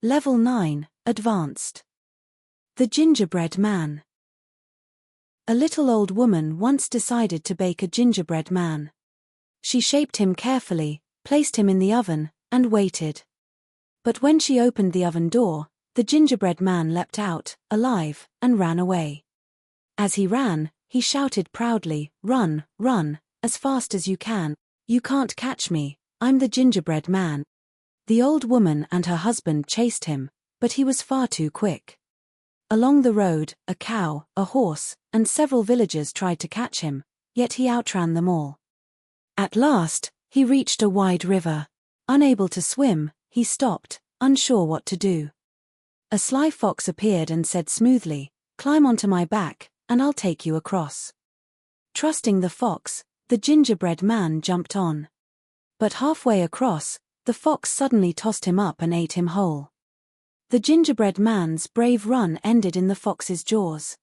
Level 9, Advanced. The Gingerbread Man. A little old woman once decided to bake a gingerbread man. She shaped him carefully, placed him in the oven, and waited. But when she opened the oven door, the gingerbread man leapt out, alive, and ran away. As he ran, he shouted proudly, "Run, run, as fast as you can. You can't catch me, I'm the gingerbread man." The old woman and her husband chased him, but he was far too quick. Along the road, a cow, a horse, and several villagers tried to catch him, yet he outran them all. At last, he reached a wide river. Unable to swim, he stopped, unsure what to do. A sly fox appeared and said smoothly, "Climb onto my back, and I'll take you across." Trusting the fox, the gingerbread man jumped on. But halfway across, the fox suddenly tossed him up and ate him whole. The gingerbread man's brave run ended in the fox's jaws.